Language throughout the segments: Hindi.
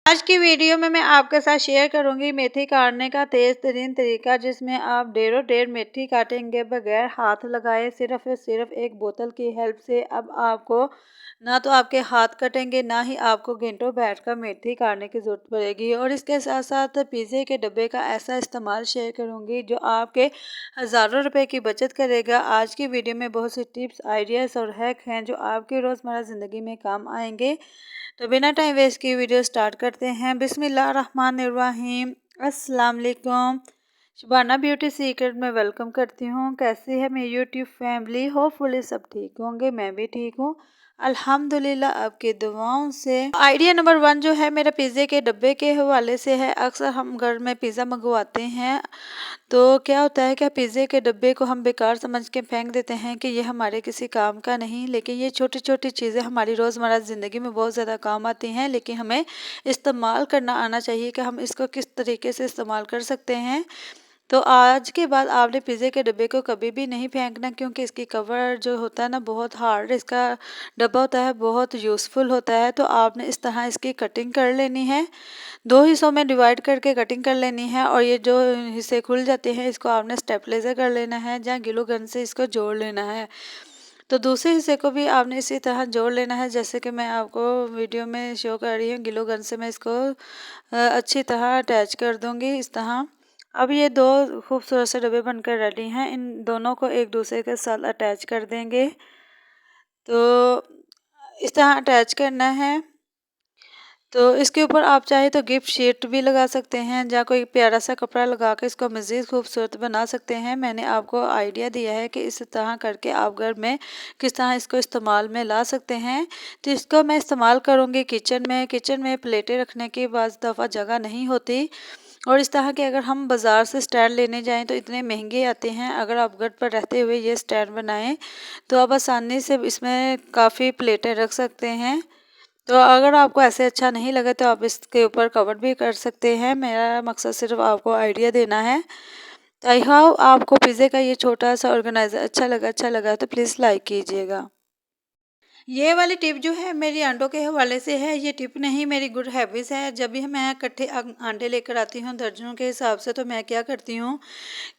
आज की वीडियो में मैं आपके साथ शेयर करूंगी मेथी काटने का तेज़ तरीन तरीका, जिसमें आप ढेरों ढेर मेथी काटेंगे बगैर हाथ लगाए, सिर्फ और सिर्फ एक बोतल की हेल्प से। अब आपको ना तो आपके हाथ कटेंगे, ना ही आपको घंटों बैठकर मेथी काटने की ज़रूरत पड़ेगी। और इसके साथ साथ पिज़्ज़े के डब्बे का ऐसा इस्तेमाल शेयर करूंगी जो आपके हज़ारों रुपए की बचत करेगा। आज की वीडियो में बहुत सी टिप्स, आइडियाज़ और हैक हैं जो आपकी रोज़मर्रा ज़िंदगी में काम आएंगे। तो बिना टाइम वेस्ट किए वीडियो स्टार्ट करते हैं। बिस्मिल्लाहिर्रहमानिर्रहीम। अस्सलाम वालेकुम। शबाना ब्यूटी सीक्रेट में वेलकम करती हूँ। कैसी है मेरी यूट्यूब फैमिली? होपफुली सब ठीक होंगे, मैं भी ठीक हूँ अल्हम्दुलिल्लाह आपकी दुआओं से। आइडिया नंबर 1 जो है मेरा पिज़्ज़े के डब्बे के हवाले से है। अक्सर हम घर में पिज़्ज़ा मंगवाते हैं तो क्या होता है कि पिज़्ज़े के डब्बे को हम बेकार समझ के फेंक देते हैं कि ये हमारे किसी काम का नहीं, लेकिन ये छोटी छोटी चीज़ें हमारी रोज़मर्रा ज़िंदगी में बहुत ज़्यादा काम आती हैं। लेकिन हमें इस्तेमाल करना आना चाहिए कि हम इसको किस तरीके से इस्तेमाल कर सकते हैं। तो आज के बाद आपने पिज़्ज़े के डब्बे को कभी भी नहीं फेंकना, क्योंकि इसकी कवर जो होता है ना बहुत हार्ड इसका डब्बा होता है, बहुत यूज़फुल होता है। तो आपने इस तरह इसकी कटिंग कर लेनी है, 2 हिस्सों में डिवाइड करके कटिंग कर लेनी है। और ये जो हिस्से खुल जाते हैं इसको आपने स्टेपलाइजर कर लेना है, या ग्लू गन से इसको जोड़ लेना है। तो दूसरे हिस्से को भी आपने इसी तरह जोड़ लेना है, जैसे कि मैं आपको वीडियो में शो कर रही हूँ। ग्लू गन से मैं इसको अच्छी तरह अटैच कर दूंगी इस तरह। अब ये 2 खूबसूरत से डब्बे बनकर रेडी हैं। इन दोनों को एक दूसरे के साथ अटैच कर देंगे। तो इस तरह अटैच करना है। तो इसके ऊपर आप चाहे तो गिफ्ट शीट भी लगा सकते हैं, या कोई प्यारा सा कपड़ा लगा के इसको मज़ीद खूबसूरत बना सकते हैं। मैंने आपको आइडिया दिया है कि इस तरह करके आप घर में किस तरह इसको इस्तेमाल में ला सकते हैं। तो इसको मैं इस्तेमाल करूँगी किचन में। किचन में प्लेटें रखने की बाज़ दफ़ा जगह नहीं होती, और इस तरह के अगर हम बाज़ार से स्टैंड लेने जाएं तो इतने महंगे आते हैं। अगर आप घर पर रहते हुए ये स्टैंड बनाएं तो आप आसानी से इसमें काफ़ी प्लेटें रख सकते हैं। तो अगर आपको ऐसे अच्छा नहीं लगा तो आप इसके ऊपर कवर भी कर सकते हैं। मेरा मकसद सिर्फ आपको आइडिया देना है। तो आई होप आपको पिज़्ज़े का ये छोटा सा ऑर्गेनाइज़र अच्छा लगा तो प्लीज़ लाइक कीजिएगा। ये वाली टिप जो है मेरी अंडों के हवाले से है। ये टिप नहीं, मेरी गुड हैबिट्स है। जब भी मैं इकट्ठे अंडे लेकर आती हूँ दर्जनों के हिसाब से, तो मैं क्या करती हूँ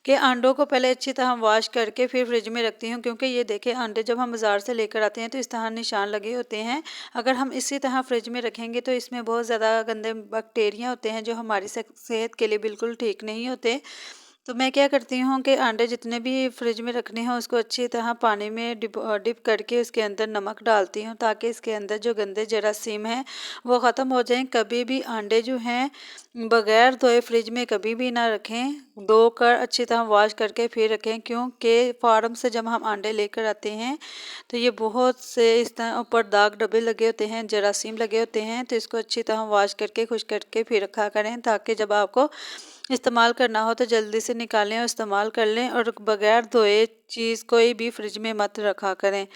कि अंडों को पहले अच्छी तरह वॉश करके फिर फ्रिज में रखती हूँ। क्योंकि ये देखें, अंडे जब हम बाज़ार से लेकर आते हैं तो इस तरह निशान लगे होते हैं। अगर हम इसी तरह फ्रिज में रखेंगे तो इसमें बहुत ज़्यादा गंदे बैक्टीरिया होते हैं जो हमारी सेहत के लिए बिल्कुल ठीक नहीं होते। तो मैं क्या करती हूँ कि अंडे जितने भी फ्रिज में रखने हैं उसको अच्छी तरह पानी में डिप करके उसके अंदर नमक डालती हूँ, ताकि इसके अंदर जो गंदे जरासीम हैं वो ख़त्म हो जाएं। कभी भी अंडे जो हैं बगैर धोए फ्रिज में कभी भी ना रखें, धो कर अच्छी तरह वॉश करके फिर रखें। क्योंकि फार्म से जब हम अंडे लेकर आते हैं तो ये बहुत से इस तरह ऊपर दाग डब्बे लगे होते हैं, जरासीम लगे होते हैं। तो इसको अच्छी तरह वॉश करके खुश करके फिर रखा करें, ताकि जब आपको इस्तेमाल करना हो तो जल्दी से निकालें और इस्तेमाल कर लें। और बगैर धोए चीज़ कोई भी फ्रिज में मत रखा करें।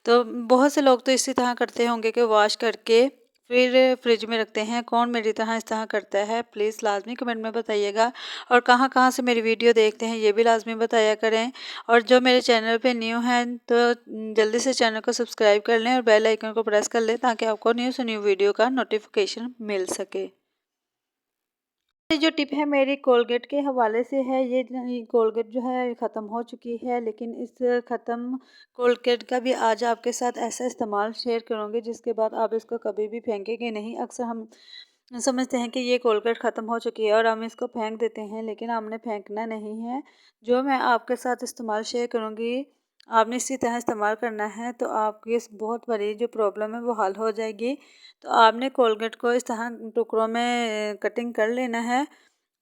तो बहुत से लोग तो इसी तरह करते होंगे कि वॉश करके फिर फ्रिज में रखते हैं। कौन मेरी तरह इस तरह करता है? प्लीज़ लाजमी कमेंट में बताइएगा। और कहाँ कहाँ से मेरी वीडियो देखते हैं ये भी लाजमी बताया करें। और जो मेरे चैनल पे न्यू हैं तो जल्दी से चैनल को सब्सक्राइब कर लें और बेल आइकन को प्रेस कर लें, ताकि आपको न्यू से न्यू वीडियो का नोटिफिकेशन मिल सके। ये जो टिप है मेरी कोलगेट के हवाले से है। ये कोलगेट जो है ख़त्म हो चुकी है, लेकिन इस ख़त्म कोलगेट का भी आज आपके साथ ऐसा इस्तेमाल शेयर करूँगी जिसके बाद आप इसको कभी भी फेंकेंगे नहीं। अक्सर हम समझते हैं कि ये कोलगेट ख़त्म हो चुकी है और हम इसको फेंक देते हैं, लेकिन हमने फेंकना नहीं है। जो मैं आपके साथ इस्तेमाल शेयर करूँगी आपने इसी तरह इस्तेमाल करना है, तो आपकी इस बहुत बड़ी जो प्रॉब्लम है वो हल हो जाएगी। तो आपने कोलगेट को इस तरह टुकड़ों में कटिंग कर लेना है।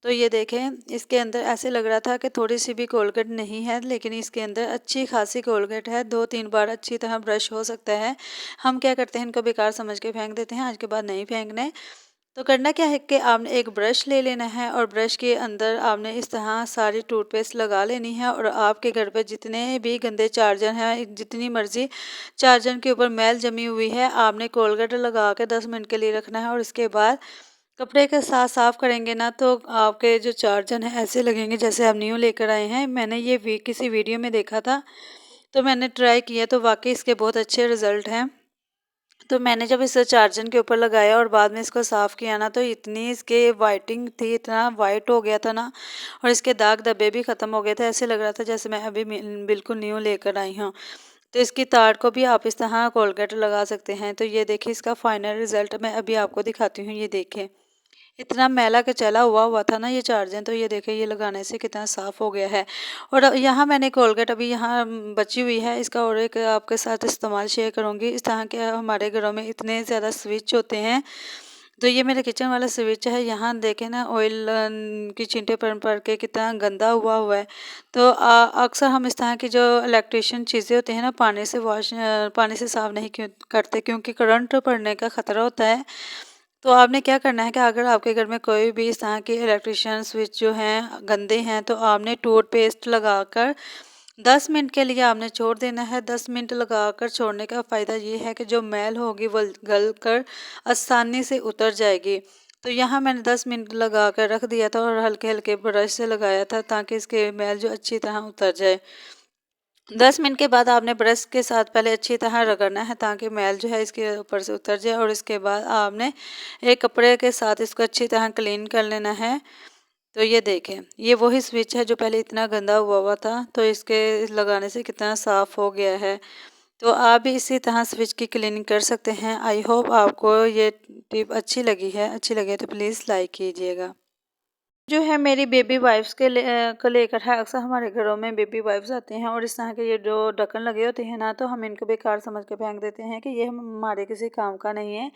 तो ये देखें, इसके अंदर ऐसे लग रहा था कि थोड़ी सी भी कोलगेट नहीं है, लेकिन इसके अंदर अच्छी खासी कोलगेट है। 2-3 बार अच्छी तरह ब्रश हो सकता है। हम क्या करते हैं, इनको बेकार समझ के फेंक देते हैं। आज के बाद नहीं फेंकने। तो करना क्या है कि आपने एक ब्रश ले लेना है और ब्रश के अंदर आपने इस तरह सारी टूथपेस्ट लगा लेनी है। और आपके घर पे जितने भी गंदे चार्जर हैं, जितनी मर्ज़ी चार्जर के ऊपर मैल जमी हुई है, आपने कोलगेट लगा के 10 मिनट के लिए रखना है। और इसके बाद कपड़े के साथ साफ़ करेंगे ना तो आपके जो चार्जर हैं ऐसे लगेंगे जैसे आप न्यू लेकर आए हैं। मैंने ये किसी वीडियो में देखा था, तो मैंने ट्राई किया, तो वाकई इसके बहुत अच्छे रिज़ल्ट हैं। तो मैंने जब इसे चार्जर के ऊपर लगाया और बाद में इसको साफ़ किया ना, तो इतनी इसके वाइटिंग थी, इतना वाइट हो गया था ना, और इसके दाग धब्बे भी ख़त्म हो गए थे। ऐसे लग रहा था जैसे मैं अभी बिल्कुल न्यू लेकर आई हूँ। तो इसकी तार को भी आप इस तरह कोलगेट लगा सकते हैं। तो ये देखिए इसका फाइनल रिज़ल्ट मैं अभी आपको दिखाती हूँ। ये देखें, इतना मैला कचैला हुआ हुआ था ना ये चार्जर, तो ये देखिए ये लगाने से कितना साफ़ हो गया है। और यहाँ मैंने कोलगेट अभी यहाँ बची हुई है, इसका और एक आपके साथ इस्तेमाल शेयर करूँगी। इस तरह के हमारे घरों में इतने ज़्यादा स्विच होते हैं। तो ये मेरे किचन वाला स्विच है, यहाँ देखें ना ऑयल की छींटे पड़ के कितना गंदा हुआ हुआ है। तो अक्सर हम इस तरह की जो इलेक्ट्रिशियन चीज़ें होती हैं ना, पानी से साफ़ नहीं करते, क्योंकि करंट पड़ने का ख़तरा होता है। तो आपने क्या करना है कि अगर आपके घर में कोई भी इस तरह के इलेक्ट्रिशियन स्विच जो हैं गंदे हैं, तो आपने टूथपेस्ट लगाकर 10 मिनट के लिए आपने छोड़ देना है। 10 मिनट लगाकर छोड़ने का फ़ायदा ये है कि जो मैल होगी वो गल कर आसानी से उतर जाएगी। तो यहाँ मैंने 10 मिनट लगा कर रख दिया था और हल्के-हल्के ब्रश से लगाया था, ताकि इसके मैल जो अच्छी तरह उतर जाए। 10 मिनट के बाद आपने ब्रश के साथ पहले अच्छी तरह रगड़ना है, ताकि मैल जो है इसके ऊपर से उतर जाए, और इसके बाद आपने एक कपड़े के साथ इसको अच्छी तरह क्लीन कर लेना है। तो ये देखें, ये वही स्विच है जो पहले इतना गंदा हुआ हुआ था, तो इसके लगाने से कितना साफ़ हो गया है। तो आप भी इसी तरह स्विच की क्लीनिंग कर सकते हैं। आई होप आपको ये टिप अच्छी लगी है। अच्छी लगे तो प्लीज़ लाइक कीजिएगा। जो है मेरी बेबी वाइप्स को लेकर है। अक्सर हमारे घरों में बेबी वाइप्स आते हैं और इस तरह के ये जो ढक्कन लगे होते हैं ना, तो हम इनको बेकार समझ के फेंक देते हैं कि ये हमारे किसी काम का नहीं है।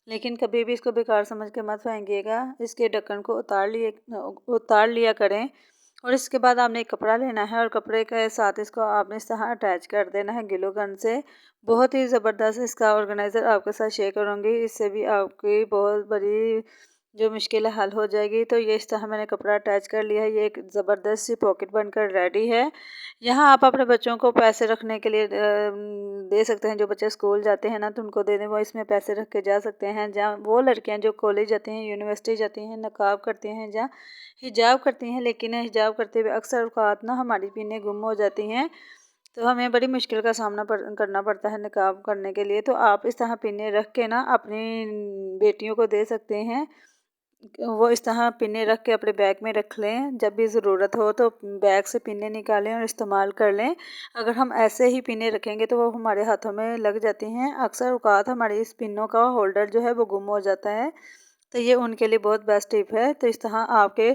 लेकिन कभी भी इसको बेकार समझ के मत फेंकिएगा। इसके ढक्कन को उतार लिया करें। और इसके बाद आपने एक कपड़ा लेना है और कपड़े के साथ इसको आपने इस तरह अटैच कर देना है ग्लू गन से। बहुत ही ज़बरदस्त इसका ऑर्गेनाइज़र आपके साथ शेयर करूँगी। इससे भी आपकी बहुत बड़ी जो मुश्किल हल हो जाएगी। तो ये इस तरह मैंने कपड़ा अटैच कर लिया है। ये एक ज़बरदस्त सी पॉकेट बनकर रेडी है। यहाँ आप अपने बच्चों को पैसे रखने के लिए दे सकते हैं। जो बच्चे स्कूल जाते हैं ना, तो उनको दे दें, वो इसमें पैसे रख के जा सकते हैं। जहाँ वो लड़कियाँ जो कॉलेज जाती हैं, यूनिवर्सिटी जाती हैं, नकाब करती हैं, जहाँ हिजाब करती हैं, लेकिन हिजाब करते हुए अक्सर औक़ात ना हमारी पिनें गुम हो जाती हैं। तो हमें बड़ी मुश्किल का सामना करना पड़ता है निकाब करने के लिए। तो आप इस तरह पिनें रख के ना अपनी बेटियों को दे सकते हैं। वो इस तरह पिनें रख के अपने बैग में रख लें। जब भी ज़रूरत हो तो बैग से पिनें निकालें और इस्तेमाल कर लें। अगर हम ऐसे ही पिनें रखेंगे तो वो हमारे हाथों में लग जाती हैं। अक्सर औक़ात हमारी इस पिनों का होल्डर जो है वो गुम हो जाता है। तो ये उनके लिए बहुत बेस्ट टिप है। तो इस तरह आपके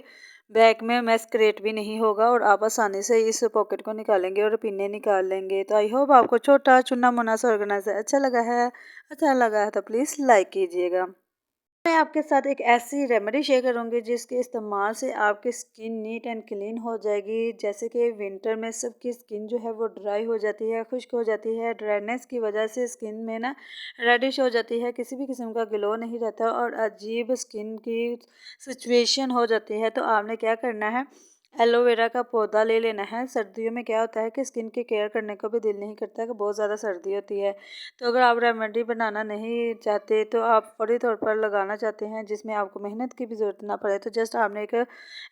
बैग में मैस क्रिएट भी नहीं होगा और आप आसानी से इस पॉकेट को निकालेंगे और पिनें निकाल लेंगे। तो आई होप आपको छोटा चुना मुना सा ऑर्गेनाइज़र अच्छा लगा है तो प्लीज़ लाइक कीजिएगा। मैं आपके साथ एक ऐसी रेमेडी शेयर करूंगी जिसके इस्तेमाल से आपकी स्किन नीट एंड क्लीन हो जाएगी। जैसे कि विंटर में सबकी स्किन जो है वो ड्राई हो जाती है, खुश्क हो जाती है। ड्राइनेस की वजह से स्किन में ना रेडिश हो जाती है, किसी भी किस्म का ग्लो नहीं रहता और अजीब स्किन की सिचुएशन हो जाती है। तो आपने क्या करना है, एलोवेरा का पौधा ले लेना है। सर्दियों में क्या होता है कि स्किन की केयर करने को भी दिल नहीं करता, कि बहुत ज़्यादा सर्दी होती है। तो अगर आप रेमेडी बनाना नहीं चाहते, तो आप फौरी तौर पर लगाना चाहते हैं जिसमें आपको मेहनत की भी ज़रूरत ना पड़े, तो जस्ट आपने एक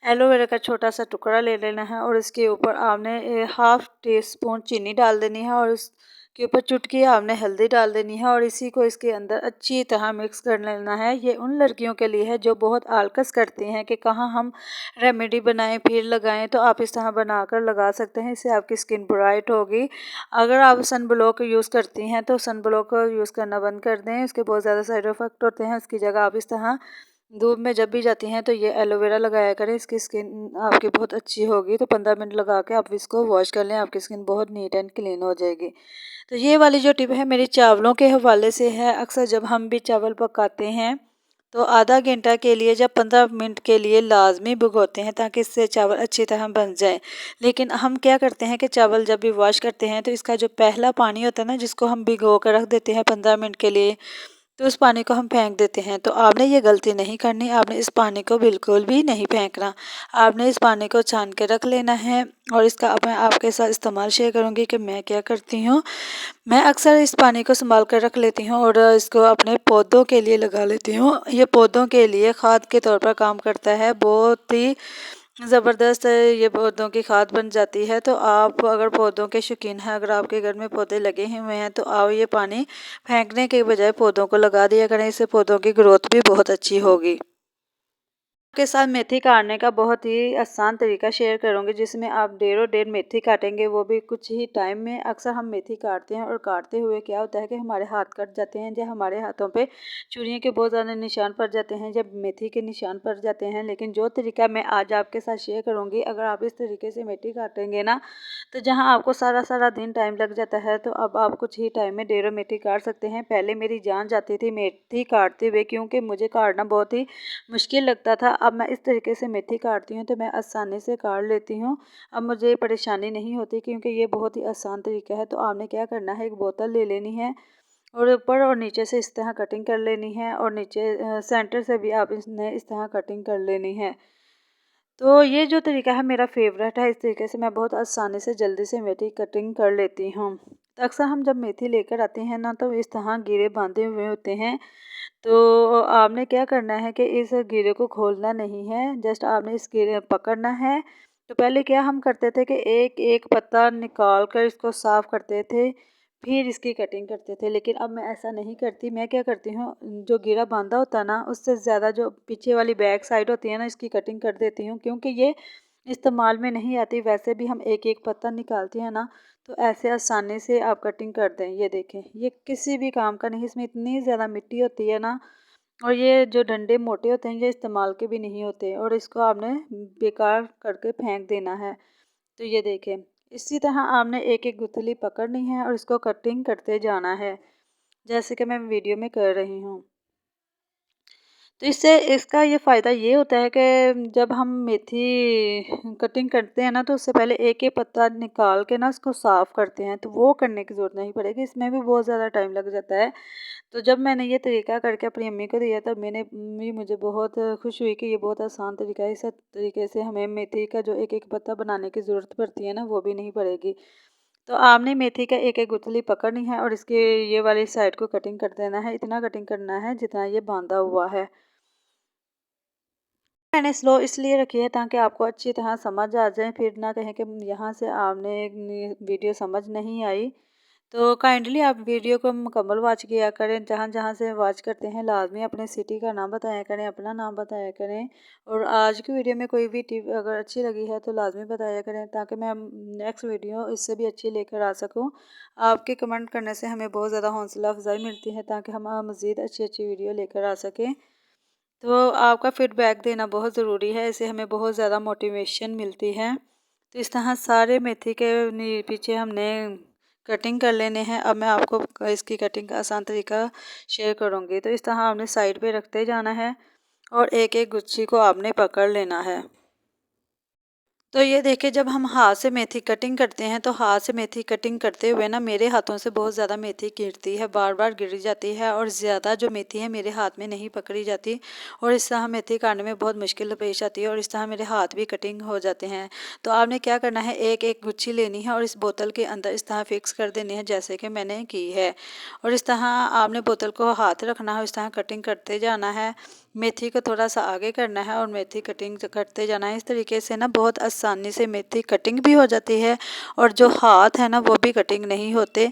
एलोवेरा का छोटा सा टुकड़ा ले लेना है और इसके ऊपर आपने हाफ़ टी स्पून चीनी डाल देनी है और उसके ऊपर चुटकी आपने हल्दी डाल देनी है और इसी को इसके अंदर अच्छी तरह मिक्स कर लेना है। ये उन लड़कियों के लिए है जो बहुत आलकस करती हैं कि कहाँ हम रेमेडी बनाएं फिर लगाएं। तो आप इस तरह बनाकर लगा सकते हैं, इससे आपकी स्किन ब्राइट होगी। अगर आप सन ब्लॉक यूज़ करती हैं तो सन ब्लॉक को यूज़ करना बंद कर दें, इसके बहुत ज़्यादा साइड इफ़ेक्ट होते हैं। उसकी जगह आप इस तरह धूप में जब भी जाती हैं तो ये एलोवेरा लगाया करें, इसकी स्किन आपकी बहुत अच्छी होगी। तो 15 मिनट लगा के आप इसको वॉश कर लें, आपकी स्किन बहुत नीट एंड क्लीन हो जाएगी। तो ये वाली जो टिप है मेरी चावलों के हवाले से है। अक्सर जब हम भी चावल पकाते हैं तो आधा घंटा के लिए या 15 मिनट के लिए लाजमी भिगोते हैं, ताकि इससे चावल अच्छी तरह बन जाए। लेकिन हम क्या करते हैं कि चावल जब भी वॉश करते हैं तो इसका जो पहला पानी होता है ना, जिसको हम भिगो कर रख देते हैं 15 मिनट के लिए, तो उस पानी को हम फेंक देते हैं। तो आपने ये गलती नहीं करनी, आपने इस पानी को बिल्कुल भी नहीं फेंकना। आपने इस पानी को छान के रख लेना है और इसका अब मैं आपके साथ इस्तेमाल शेयर करूँगी कि मैं क्या करती हूँ। मैं अक्सर इस पानी को संभाल कर रख लेती हूँ और इसको अपने पौधों के लिए लगा लेती हूँ। ये पौधों के लिए खाद के तौर पर काम करता है। बहुत ही ज़बरदस्त ये पौधों की खाद बन जाती है। तो आप अगर पौधों के शौकीन हैं, अगर आपके घर में पौधे लगे हुए हैं, तो आप ये पानी फेंकने के बजाय पौधों को लगा दिया करें। इससे पौधों की ग्रोथ भी बहुत अच्छी होगी। आपके साथ मेथी काटने का बहुत ही आसान तरीका शेयर करूंगी, जिसमें आप डेढ़ों डेढ़ मेथी काटेंगे, वो भी कुछ ही टाइम में। अक्सर हम मेथी काटते हैं और काटते हुए क्या होता है कि हमारे हाथ कट जाते हैं, या हमारे हाथों पे चुड़ियों के बहुत ज़्यादा निशान पड़ जाते हैं, जब मेथी के निशान पड़ जाते हैं। लेकिन जो तरीका मैं आज आपके साथ शेयर करूँगी, अगर आप इस तरीके से मेथी काटेंगे ना, तो जहाँ आपको सारा सारा दिन टाइम लग जाता है, तो अब आप कुछ ही टाइम में डेढ़ों मेथी काट सकते हैं। पहले मेरी जान जाती थी मेथी काटते हुए, क्योंकि मुझे काटना बहुत ही मुश्किल लगता था। अब मैं इस तरीके से मेथी काटती हूँ तो मैं आसानी से काट लेती हूँ। अब मुझे परेशानी नहीं होती, क्योंकि ये बहुत ही आसान तरीका है। तो आपने क्या करना है, एक बोतल ले लेनी है और ऊपर और नीचे से इस तरह कटिंग कर लेनी है, और नीचे सेंटर से भी आप इसने इस तरह कटिंग कर लेनी है। तो ये जो तरीका है मेरा फेवरेट है। इस तरीके से मैं बहुत आसानी से जल्दी से मेथी कटिंग कर लेती हूँ। तो अक्सर हम जब मेथी लेकर आते हैं ना, तो इस तरह घेरे बांधे हुए होते हैं। तो आपने क्या करना है कि इस घेरे को खोलना नहीं है, जस्ट आपने इस घेरे पकड़ना है। तो पहले क्या हम करते थे कि एक एक पत्ता निकाल कर इसको साफ़ करते थे, फिर इसकी कटिंग करते थे। लेकिन अब मैं ऐसा नहीं करती। मैं क्या करती हूँ, जो घेरा बांधा होता है ना, उससे ज़्यादा जो पीछे वाली बैक साइड होती है ना, इसकी कटिंग कर देती हूँ, क्योंकि ये इस्तेमाल में नहीं आती। वैसे भी हम एक एक पत्ता निकालते हैं ना, तो ऐसे आसानी से आप कटिंग कर दें। ये देखें, ये किसी भी काम का नहीं, इसमें इतनी ज़्यादा मिट्टी होती है ना, और ये जो डंडे मोटे होते हैं, ये इस्तेमाल के भी नहीं होते, और इसको आपने बेकार करके फेंक देना है। तो ये देखें, इसी तरह आपने एक एक गुठली पकड़नी है और इसको कटिंग करते जाना है, जैसे कि मैं वीडियो में कर रही हूँ। तो इससे इसका ये फ़ायदा ये होता है कि जब हम मेथी कटिंग करते हैं ना, तो उससे पहले एक एक पत्ता निकाल के ना उसको साफ़ करते हैं, तो वो करने की ज़रूरत नहीं पड़ेगी। इसमें भी बहुत ज़्यादा टाइम लग जाता है। तो जब मैंने ये तरीका करके अपनी अम्मी को दिया, तब मैंने अम्मी मुझे बहुत खुश हुई कि ये बहुत आसान तरीका है। इस तरीके से हमें मेथी का जो एक एक पत्ता बनाने की ज़रूरत पड़ती है ना, वो भी नहीं पड़ेगी। तो आपने मेथी का एक एक गुठली पकड़नी है और इसके ये वाली साइड को कटिंग कर देना है। इतना कटिंग करना है जितना ये बांधा हुआ है। मैंने स्लो इसलिए रखी है ताकि आपको अच्छी तरह समझ आ जाए, फिर ना कहें कि यहाँ से आपने वीडियो समझ नहीं आई। तो काइंडली आप वीडियो को मुकम्मल वॉच किया करें। जहाँ जहाँ से वॉच करते हैं लाजमी अपने सिटी का नाम बताया करें, अपना नाम बताया करें। और आज की वीडियो में कोई भी टिप अगर अच्छी लगी है तो लाजमी बताया करें, ताकि मैं नेक्स्ट वीडियो इससे भी अच्छी लेकर आ सकूँ। आपके कमेंट करने से हमें बहुत ज़्यादा हौसला अफजाई मिलती है, ताकि हम मज़ीद अच्छी अच्छी वीडियो लेकर आ सकें। तो आपका फीडबैक देना बहुत ज़रूरी है, इससे हमें बहुत ज़्यादा मोटिवेशन मिलती है। तो इस तरह सारे मेथी के पीछे हमने कटिंग कर लेने हैं। अब मैं आपको इसकी कटिंग का आसान तरीका शेयर करूँगी। तो इस तरह आपने साइड पे रखते जाना है और एक एक गुच्छी को आपने पकड़ लेना है। तो ये देखिए, जब हम हाथ से मेथी कटिंग करते हैं, तो हाथ से मेथी कटिंग करते हुए ना मेरे हाथों से बहुत ज़्यादा मेथी गिरती है, बार बार गिर जाती है, और ज़्यादा जो मेथी है मेरे हाथ में नहीं पकड़ी जाती, और इस तरह मेथी काटने में बहुत मुश्किल पेश आती है, और इस तरह मेरे हाथ भी कटिंग हो जाते हैं। तो आपने क्या करना है, एक एक गुच्छी लेनी है और इस बोतल के अंदर इस तरह फिक्स कर देनी है, जैसे कि मैंने की है। और इस तरह आपने बोतल को हाथ रखना है, इस तरह कटिंग करते जाना है। मेथी को थोड़ा सा आगे करना है और मेथी कटिंग करते जाना है। इस तरीके से ना बहुत आसानी से मेथी कटिंग भी हो जाती है, और जो हाथ है ना वो भी कटिंग नहीं होते।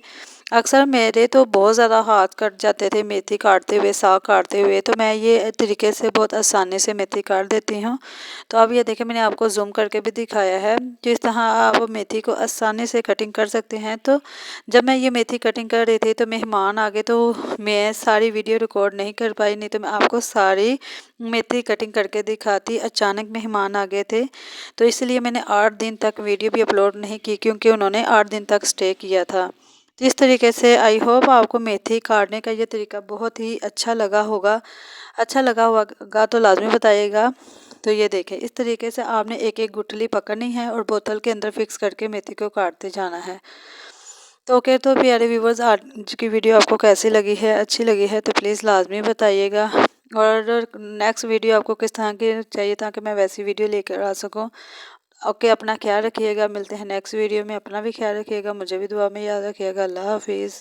अक्सर मेरे तो बहुत ज़्यादा हाथ कट जाते थे मेथी काटते हुए, साग काटते हुए, तो मैं ये तरीके से बहुत आसानी से मेथी काट देती हूँ। तो अब ये देखें, मैंने आपको जूम करके भी दिखाया है, जिस तरह आप मेथी को आसानी से कटिंग कर सकते हैं। तो जब मैं ये मेथी कटिंग कर रही थी तो मेहमान आ गए, तो मैं सारी वीडियो रिकॉर्ड नहीं कर पाई, नहीं तो मैं आपको सारी मेथी कटिंग करके दिखाती। अचानक मेहमान आ गए थे, तो इसलिए मैंने 8 दिन तक वीडियो भी अपलोड नहीं की, क्योंकि उन्होंने 8 दिन तक स्टे किया था। तो इस तरीके से आई होप आपको मेथी काटने का ये तरीका बहुत ही अच्छा लगा होगा। अच्छा लगा होगा तो लाजमी बताइएगा। तो ये देखें, इस तरीके से आपने एक एक गुठली पकड़नी है और बोतल के अंदर फिक्स करके मेथी को काटते जाना है। तो ओके, तो प्यारे व्यूवर्स, आज की वीडियो आपको कैसी लगी है, अच्छी लगी है तो प्लीज़ लाजमी बताइएगा। और नेक्स्ट वीडियो आपको किस तरह की चाहिए, ताकि मैं वैसी वीडियो लेकर आ सकूं। ओके, अपना ख्याल रखिएगा। मिलते हैं नेक्स्ट वीडियो में। अपना भी ख्याल रखिएगा, मुझे भी दुआ में याद रखिएगा। अल्लाह हाफिज़।